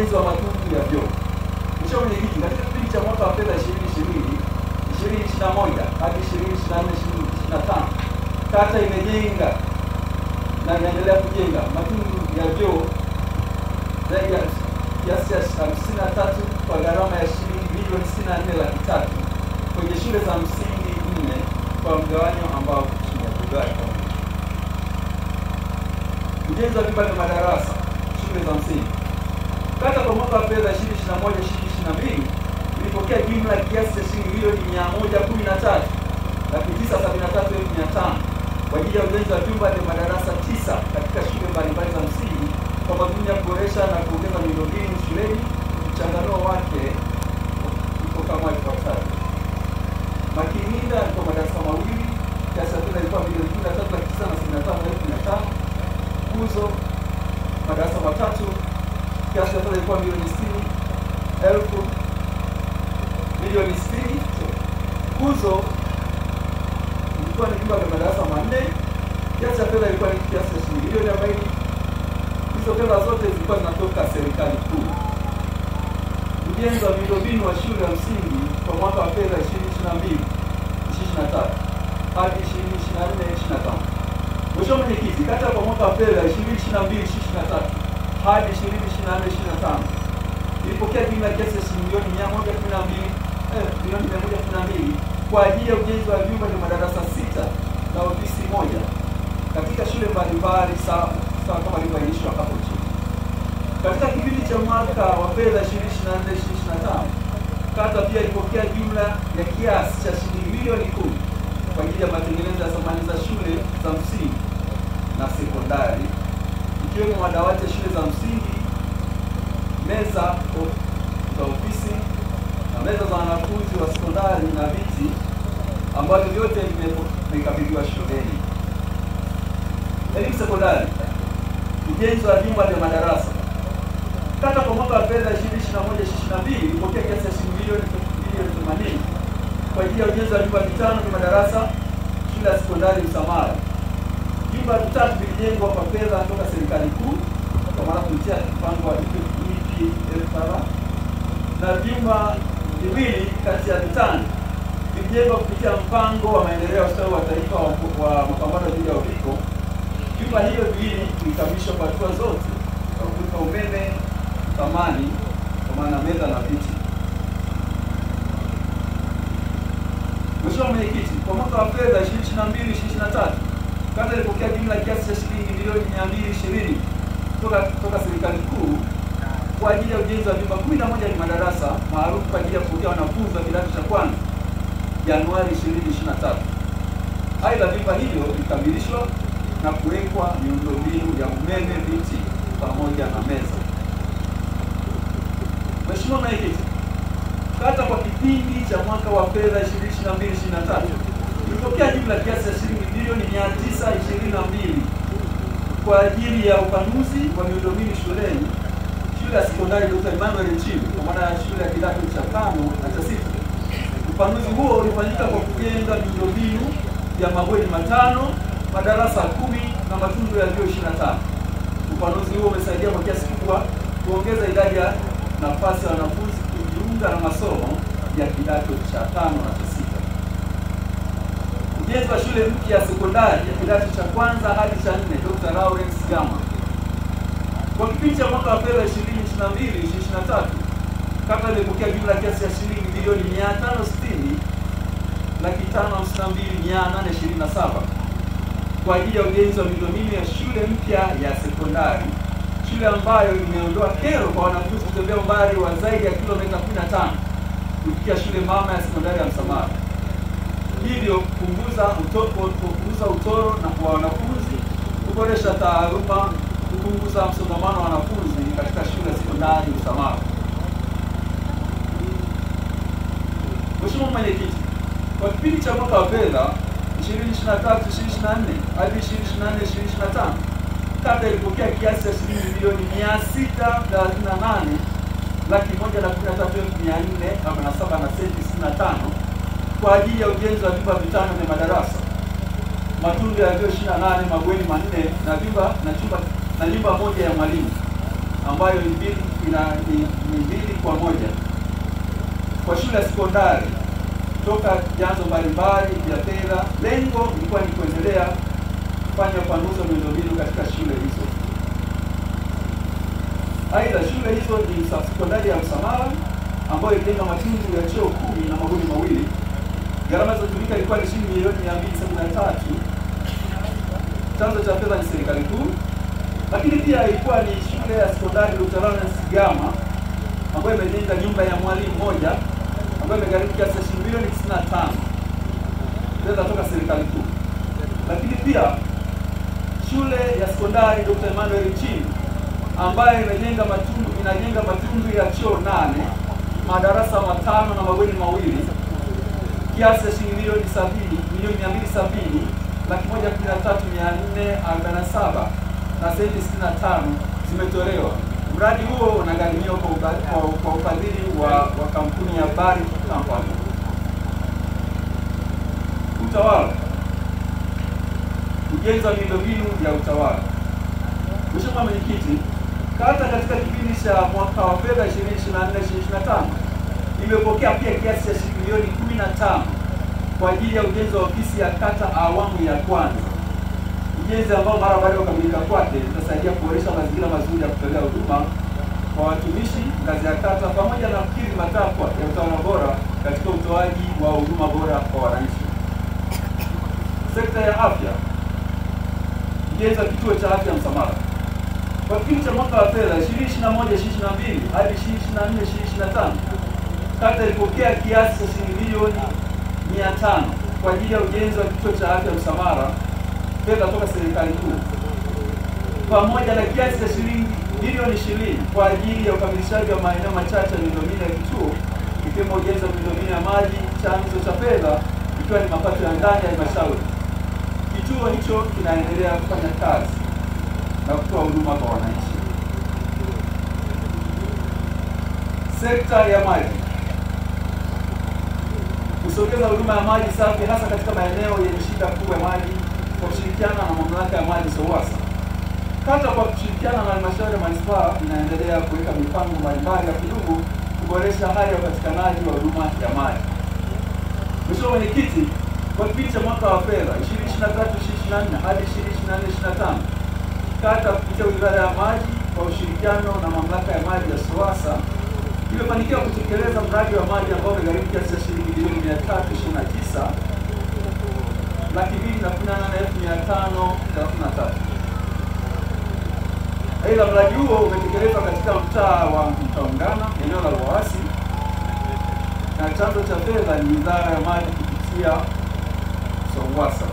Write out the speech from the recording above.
ujenzi wa matundu ya vyoo. Mheshimiwa Mwenyekiti, katika kipindi cha mwaka wa fedha 2020/2021 hadi 2024/2025 kata imejenga na inaendelea kujenga matundu ya vyoo zaidi ya kiasi cha 53 kwa gharama ya shilingi milioni 64,300,000 kwenye shule za msingi 4 kwa mgawanyo ambao tumegawa. Ujenzi wa vyumba vya madarasa shule za msingi. Kata kwa mwaka wa fedha 2021/2022 ilipokea jumla kiasi cha shilingi milioni 113,973,500 kwa ajili ya ujenzi wa vyumba vya madarasa 9 katika shule mbalimbali za msingi kwa madhumuni ya kuboresha na kuongeza miundombinu shuleni. Mchanganuo wake uko kama ifuatavyo. Makininda kwa madarasa mawili, kiasi cha fedha ilikuwa milioni 13,975,500. Kuzo madarasa matatu, kiasi cha fedha ilikuwa milioni 60,000. Kuzo ilikuwa ni vyumba vya madarasa manne, kiasi cha fedha ilikuwa ni kiasi cha shilingi milioni 40. Hizo fedha zote zilikuwa zinatoka serikali kuu. Ujenzi wa miundombinu wa shule ya msingi kwa mwaka wa fedha 2022/2023 hadi 2024/2025. Mheshimiwa Mwenyekiti, kata kwa mwaka wa fedha 2022/2023 hadi 2024/2025 ilipokea jumla kiasi cha shilingi milioni 112 kwa ajili ya ujenzi wa vyumba vya madarasa 6 na ofisi 1 katika shule mbalimbali sawa kama ilivyoainishwa hapo chini. Katika kipindi cha mwaka wa fedha 2024/2025 kata pia ilipokea jumla ya kiasi cha shilingi milioni 10 kwa ajili ya matengenezo ya samani za shule za msingi na sekondari, ikiwemo madawati ya shule za msingi, meza za ofisi na meza za wanafunzi wa sekondari na viti ambavyo vyote vimekabidhiwa shuleni. Elimu sekondari. Ujenzi wa vyumba vya madarasa. Kata kwa mwaka wa fedha 2021/2022 ilipokea kiasi cha shilingi milioni 80 kwa ajili ya ujenzi wa vyumba 5 vya madarasa shule ya sekondari Msamala. Vyumba 3 vilijengwa kwa fedha kutoka serikali kuu kwa maana kupitia mpango wa EPFR, na vyumba 2 kati ya 5 vilijengwa kupitia mpango wa maendeleo ya ustawi wa taifa wa mapambano dhidi ya uviko. Vyumba hivyo 2 vilikamilisha kwa hatua zote kwa kuweka umeme, thamani kwa maana meza na viti. Mheshimiwa Mwenyekiti, kwa mwaka wa fedha 2022/2023 kata ilipokea jumla kiasi cha shilingi milioni 220 kutoka serikali kuu kwa ajili ya ujenzi wa vyumba 11 vya madarasa maalum kwa ajili ya kupokea wanafunzi wa kidato cha kwanza Januari 2023. Aidha, vyumba hivyo vikamilishwa na kuwekwa miundombinu ya umeme, viti pamoja na meza. Mheshimiwa Mwenyekiti, kata kwa kipindi cha mwaka wa fedha 2022/2023 ilipokea jumla kiasi cha shilingi milioni 922 kwa ajili ya upanuzi wa miundombinu shuleni shule ya sekondari Dr. Emmanuel Nchimbi kwa maana ya shule ya kidato cha 5 na cha 6. Upanuzi huo ulifanyika kwa kujenga miundombinu ya mabweni 5, madarasa 10 na matundu ya vyoo 25. Upanuzi huo umesaidia kwa kiasi kikubwa kuongeza idadi ya nafasi ya wanafunzi kujiunga na masomo ya kidato cha 5 na cha 6. Ujenzi wa shule mpya ya sekondari ya kidato cha kwanza hadi cha 4 Dr. Lawrence Gama. Kwa kipindi cha mwaka wa fedha 2022/2023 kata ilipokea jumla kiasi cha shilingi milioni 560,552,827 kwa ajili ya ujenzi wa miundombinu ya shule mpya ya sekondari, shule ambayo imeondoa kero kwa wanafunzi kutembea umbali wa zaidi ya kilomita 15 kufikia shule mama ya sekondari ya Msamala, hivyo kupunguza utoro na kwa wanafunzi, kuboresha taaluma, kupunguza msongamano wa wanafunzi katika shule ya sekondari Msamala. Mheshimiwa Mwenyekiti, kwa kipindi cha mwaka wa fedha 2023/2024 hadi 2024/2025 kata ilipokea kiasi cha shilingi milioni 638,113,457 kwa ajili ya ujenzi wa vyumba 5 vya madarasa, matundu ya vyoo 28, mabweni 4 na nyumba moja ya mwalimu. ambayo ni 2:1 kwa shule ya sekondari kutoka vyanzo mbalimbali vya fedha. Lengo ilikuwa ni kuendelea kufanya upanuzi wa miundombinu katika shule hizo. Aidha, shule hizo ni sekondari ya Msamala ambayo ilijenga matundu ya choo 10 na mabweni mawili. Gharama zilizotumika ilikuwa ni shilingi milioni 273. Chanzo cha fedha ni serikali kuu. Lakini pia ilikuwa ni shule ya sekondari Dr. Lawrence Gama ambayo imejenga nyumba ya mwalimu moja ambayo imegharimu kiasi cha shilingi milioni 95. Fedha toka serikali kuu. Lakini pia shule ya sekondari Dr. Emmanuel Nchimbi ambayo inajenga matundu ya choo 8, madarasa 5 na mabweni mawili, kiasi cha shilingi milioni 270, 113,447 na senti 65 zimetolewa. Mradi huo unagharimiwa kwa ufadhili wa kampuni ya Barrick Company. Utawala. Ujenzi wa miundombinu ya utawala. Mheshimiwa Mwenyekiti, kata katika kipindi cha mwaka wa fedha 2024/2025 imepokea pia kiasi cha shilingi milioni 15 kwa ajili ya ujenzi wa ofisi ya kata awamu ya kwanza. Ujenzi ambao mara baada ya kukamilika kwake utasaidia kuboresha mazingira mazuri ya kutolea huduma kwa watumishi ngazi ya kata pamoja na kukidhi matakwa ya utawala bora katika utoaji wa huduma bora kwa wananchi. Sekta ya afya. Ujenzi wa kituo cha afya Msamala. Kwa kipindi cha mwaka wa fedha 2021/2022 hadi 2024/2025, kata ilipokea kiasi cha shilingi milioni 500 kwa ajili ya ujenzi wa kituo cha afya Msamala, fedha toka serikali kuu, pamoja na kiasi cha shilingi milioni 20 kwa ajili ya ukamilishaji wa maeneo machache ya miundombinu ya kituo, ikiwemo ujenzi wa miundombinu ya maji. Chanzo cha fedha ikiwa ni mapato ya ndani ya halmashauri. Kituo hicho kinaendelea kufanya kazi na kutoa huduma kwa wananchi. Sekta ya maji. Kusogeza huduma ya maji safi hasa katika maeneo yenye shida kubwa ya maji kwa kushirikiana na mamlaka ya maji SOWASA. Kata kwa kushirikiana na halmashauri ya manispaa inaendelea kuweka mipango mbalimbali ya kudumu kuboresha hali ya upatikanaji wa huduma ya maji. Mheshimiwa Mwenyekiti, kwa kipindi cha mwaka wa fedha 2023/2024 hadi 2024/2025, kata kupitia Wizara ya Maji kwa ushirikiano na mamlaka ya maji ya SOWASA imefanikiwa kutekeleza mradi wa maji ambao umegharimu kiasi cha shilingi milioni 329,218,533. Aidha, mradi huo umetekelezwa katika mtaa wa Mtaungana, eneo la Lowassa, na chanzo cha fedha ni Wizara ya Maji kupitia SOWASA.